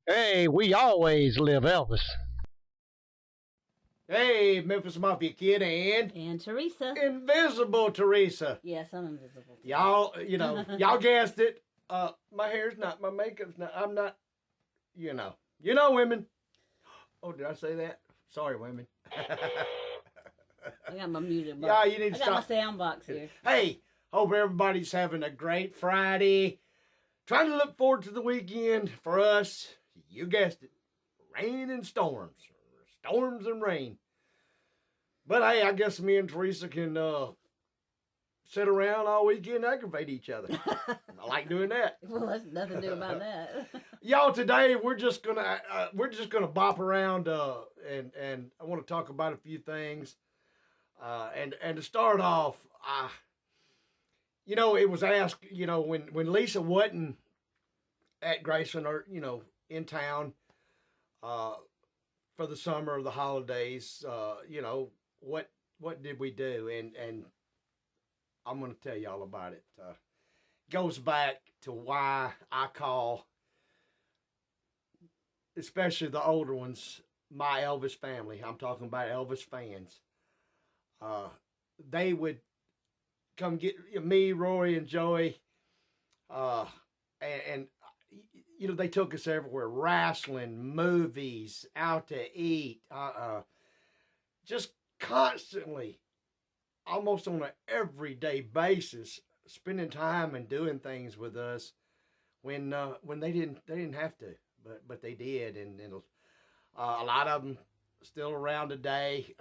Hey, we always live Elvis. Hey, Memphis Mafia kid and And Teresa. Invisible Teresa. Yes, I'm invisible. Y'all, y'all guessed it. My hair's not, my makeup's not. I'm not, women. Oh, did I say that? Sorry, women. I got my music box. Yeah, you need to I got stop. my sound box here. Hey, hope everybody's having a great Friday. Trying to look forward to the weekend for us. You guessed it, rain and storms, storms and rain. But hey, I guess me and Teresa can sit around all weekend and aggravate each other. I like doing that. Well, that's nothing to do about that. Y'all, today we're just gonna bop around and I want to talk about a few things. And to start off, it was asked, when Lisa wasn't at Graceland or in town for the summer or the holidays, what did we do? And I'm going to tell y'all about it. Goes back to why I call, especially the older ones, my Elvis family. I'm talking about Elvis fans. They would come get me, Rory, and Joey, and they took us everywhere: wrestling, movies, out to eat, just constantly, almost on an everyday basis, spending time and doing things with us when they didn't have to, but they did, and a lot of them still around today.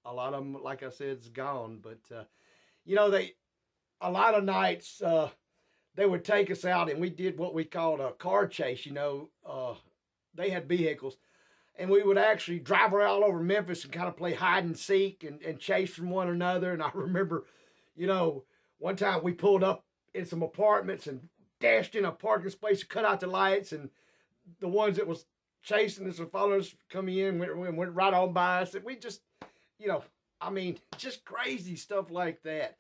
A lot of them, like I said, is gone, but they a lot of nights they would take us out, and we did what we called a car chase. They had vehicles, and we would actually drive around all over Memphis and kind of play hide and seek and chase from one another. And I remember, one time we pulled up in some apartments and dashed in a parking space to cut out the lights, and the ones that was chasing us and following us coming in went right on by us. And we just, just crazy stuff like that.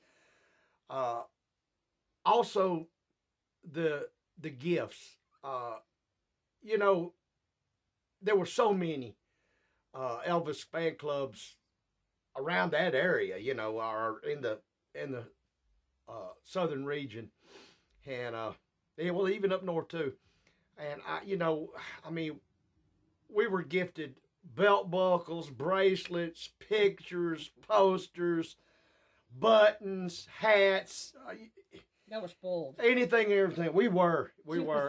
Also, the gifts. There were so many Elvis fan clubs around that area. Or in the southern region, and even up north too. And we were gifted belt buckles, bracelets, pictures, posters, buttons, hats. That was spoiled. Anything and everything. We were.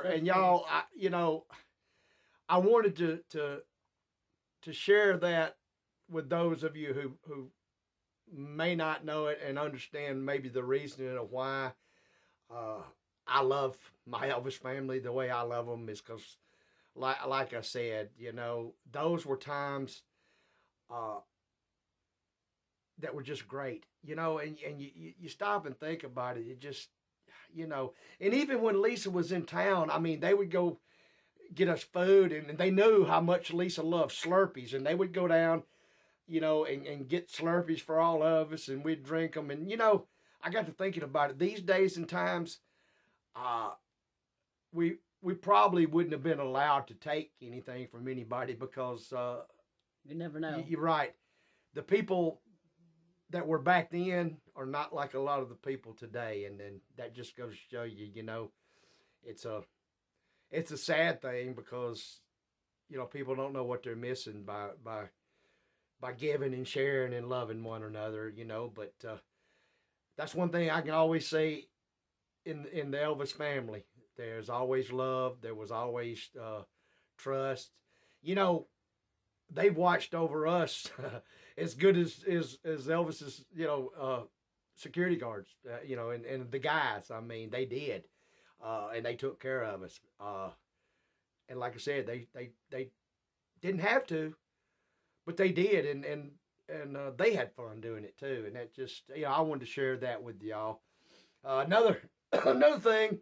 And y'all, I wanted to share that with those of you who may not know it and understand maybe the reasoning of why I love my Elvis family the way I love them is because, like I said, those were times that were just great, and you stop and think about it. It just, and even when Lisa was in town, they would go get us food, and they knew how much Lisa loved Slurpees, and they would go down, and get Slurpees for all of us, and we'd drink them. And, I got to thinking about it. These days and times, we probably wouldn't have been allowed to take anything from anybody because you never know. You're right. The people that were back then are not like a lot of the people today, and then that just goes to show you, it's a sad thing because people don't know what they're missing by giving and sharing and loving one another, but that's one thing I can always say in the Elvis family. There's always love. There was always trust. They watched over us as good as Elvis's, security guards, and the guys. They did, and they took care of us. And like I said, they didn't have to, but they did, and they had fun doing it too. And that just, I wanted to share that with y'all. Another another thing,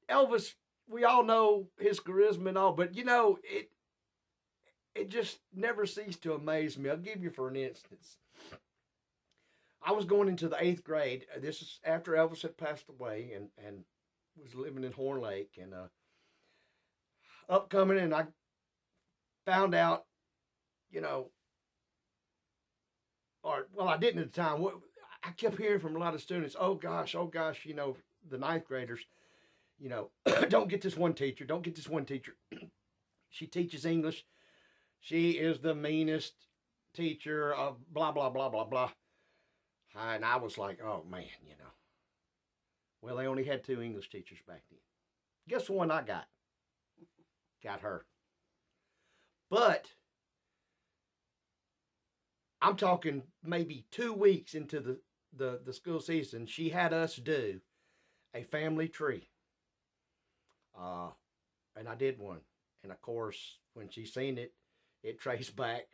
Elvis, we all know his charisma and all, but it just never ceased to amaze me. I'll give you for an instance. I was going into the 8th grade. This is after Elvis had passed away, and was living in Horn Lake and upcoming, and I found out, you know, or well, I didn't at the time. I kept hearing from a lot of students, oh gosh, you know, the ninth graders, you know, don't get this one teacher, don't get this one teacher. She teaches English. She is the meanest teacher of blah, blah, blah, blah, blah. And I was like, oh man, you know. Well, they only had 2 English teachers back then. Guess the one I got? Got her. But I'm talking maybe 2 weeks into the school season, she had us do a family tree. And I did one. And of course, when she seen it, it traced back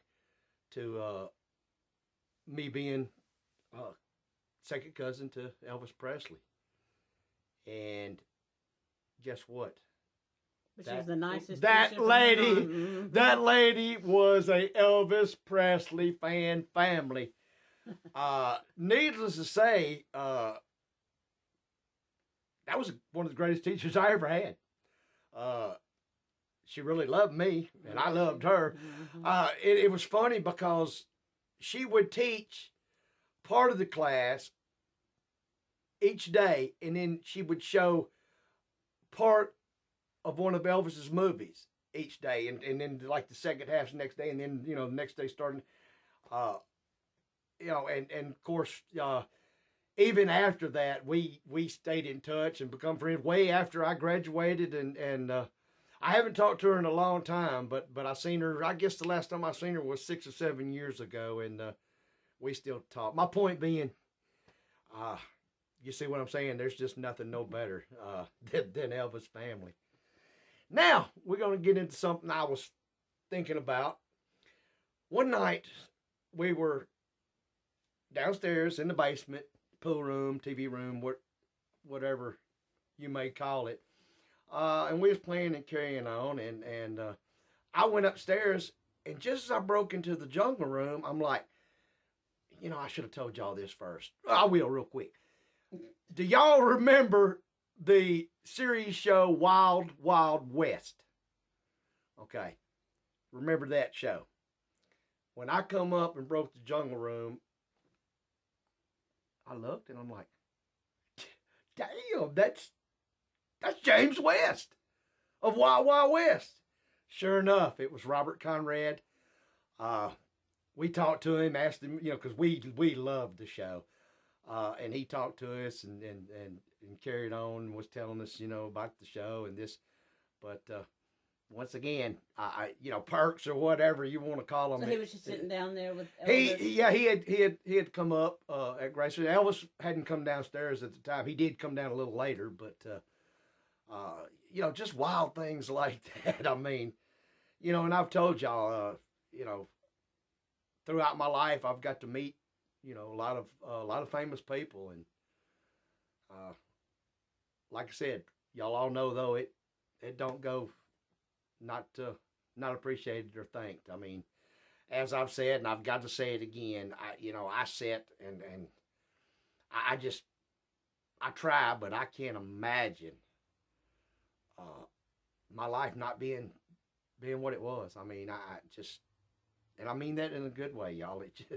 to me being second cousin to Elvis Presley. And guess what? But she was the nicest. That lady was a Elvis Presley fan family. Needless to say, that was one of the greatest teachers I ever had. She really loved me, and I loved her. It was funny because she would teach part of the class each day, and then she would show part of one of Elvis's movies each day, and then like the second half the next day, and then, you know, the next day starting, you know, and of course, even after that, we stayed in touch and become friends way after I graduated, and I haven't talked to her in a long time, but I seen her, I guess the last time I seen her was 6 or 7 years ago, and we still talk. My point being, you see what I'm saying? There's just nothing no better than Elvis family. Now, we're going to get into something I was thinking about. One night, we were downstairs in the basement, pool room, TV room, whatever you may call it. And we was playing and carrying on, and I went upstairs, and just as I broke into the jungle room, I'm like, you know, I should have told y'all this first. I will real quick. Do y'all remember the series show Wild Wild West? Okay. Remember that show? When I come up and broke the jungle room, I looked and I'm like, damn, that's James West of Wild Wild West. Sure enough, it was Robert Conrad. We talked to him, asked him, you know, because we loved the show. And he talked to us and carried on and was telling us, you know, about the show and this. But once again, I you know, perks or whatever you want to call them. So he was just sitting down there with Elvis? He had come up at Graceland. Elvis hadn't come downstairs at the time. He did come down a little later, but you know, just wild things like that. I mean, you know, and I've told y'all, you know, throughout my life, I've got to meet, you know, a lot of famous people, and like I said, y'all all know though it don't go not appreciated or thanked. I mean, as I've said, and I've got to say it again, I sit and I try, but I can't imagine my life not being what it was. I mean, I just, and I mean that in a good way, y'all. It just,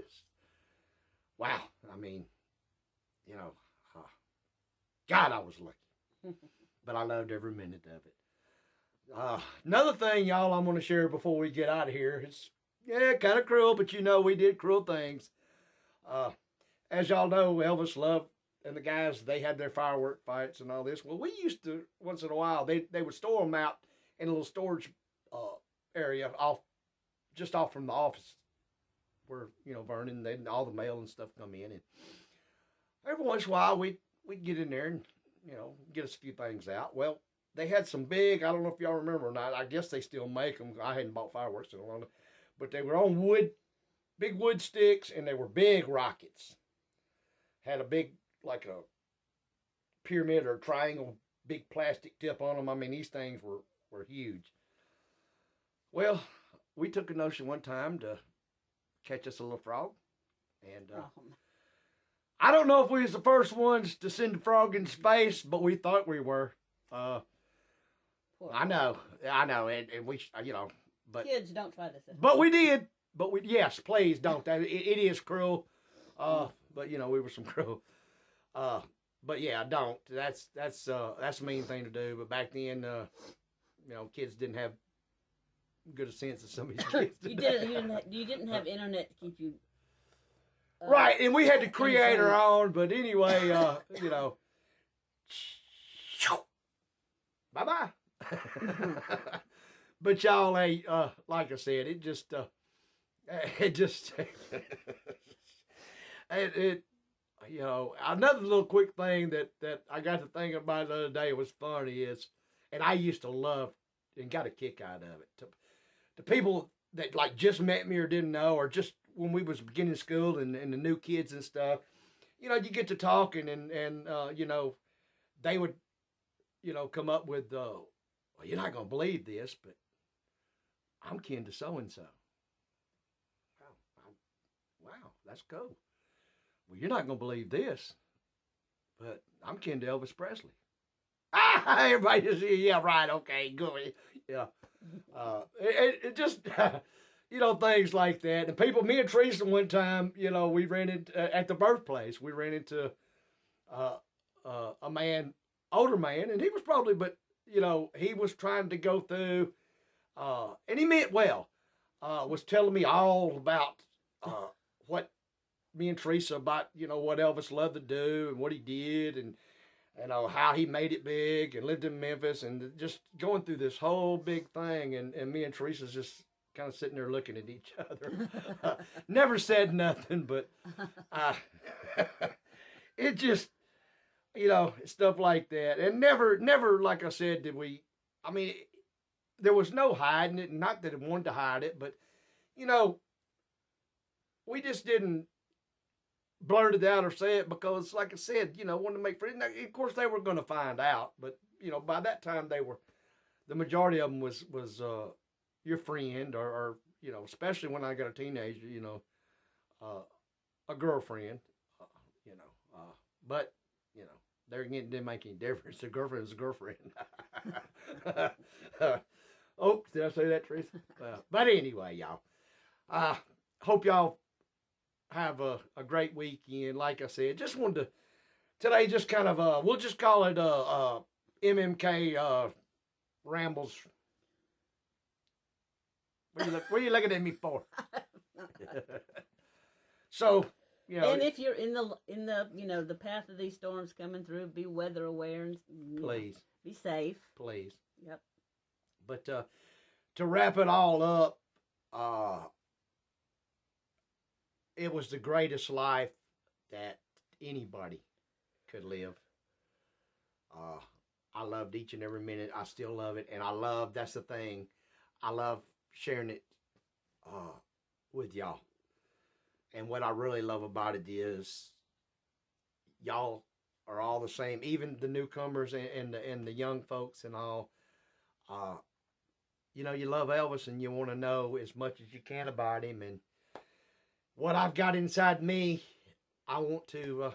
wow. I mean, you know, God, I was lucky, but I loved every minute of it. Another thing, y'all, I'm going to share before we get out of here. It's, yeah, kind of cruel, but you know, we did cruel things. As y'all know, Elvis loved, and the guys, they had their firework fights and all this. Well, we used to, once in a while, they would store them out in a little storage area just off from the office where, you know, Vernon, all the mail and stuff come in. And every once in a while, we'd get in there and, you know, get us a few things out. Well, they had some big, I don't know if y'all remember or not, I guess they still make them. I hadn't bought fireworks in a long time. But they were on wood, big wood sticks, and they were big rockets. Had a big, like a pyramid or triangle, big plastic tip on them. I mean, these things were huge. Well, we took a notion one time to catch us a little frog. And I don't know if we was the first ones to send a frog into space, but we thought we were. I know, and we, but kids don't try this. But we did. But yes, please don't. That it is cruel. But we were some cruel. But yeah, don't. That's a mean thing to do. But back then, kids didn't have good a sense of some of these kids. You didn't have internet to keep you. Right, and we had to create our own. But anyway, bye bye. But y'all, like I said, it just another little quick thing that I got to thinking about the other day was funny is, and I used to love and got a kick out of it. To people that like just met me or didn't know, or just when we was beginning school and the new kids and stuff, you get to talking and they would, come up with, well, you're not going to believe this, but I'm kin to so-and-so. Wow, that's cool. Well, you're not going to believe this, but I'm kin to Elvis Presley. Everybody just, yeah, right, okay, good. Yeah. It just, things like that. And people, me and Teresa one time, we ran into, at the birthplace, we ran into a man, older man, and he was probably, but, he was trying to go through, and he meant well, was telling me all about what me and Teresa about, what Elvis loved to do and what he did and how he made it big and lived in Memphis and just going through this whole big thing. And me and Teresa's just kind of sitting there looking at each other. Never said nothing, but it just, stuff like that. And never, like I said, there was no hiding it. Not that I wanted to hide it, but, we just didn't blurt it out or say it because, like I said, wanted to make friends. Now, of course, they were going to find out, but, by that time the majority of them was your friend or especially when I got a teenager, a girlfriend, but, there again, it didn't make any difference. A girlfriend was a girlfriend. Oh, did I say that, Teresa? But anyway, y'all, hope y'all have a great weekend. Like I said, just wanted to, today just kind of, we'll just call it MMK Rambles. What are you looking at me for? So, and if you're in the the path of these storms coming through, be weather aware and please be safe. Please. Yep. But to wrap it all up, it was the greatest life that anybody could live. I loved each and every minute. I still love it, and that's the thing. I love sharing it with y'all. And what I really love about it is y'all are all the same, even the newcomers and the young folks and all. You love Elvis and you want to know as much as you can about him. And what I've got inside me, I want to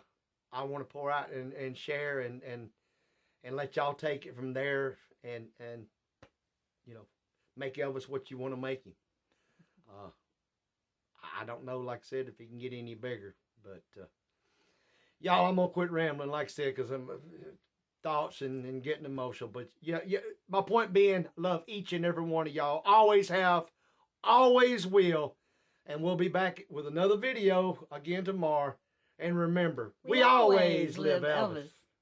pour out and share and let y'all take it from there and make Elvis what you want to make him. I don't know, like I said, if he can get any bigger, but y'all, I'm gonna quit rambling, like I said, because I'm thoughts and getting emotional. But yeah, my point being, love each and every one of y'all. Always have, always will, and we'll be back with another video again tomorrow. And remember, we always live Elvis.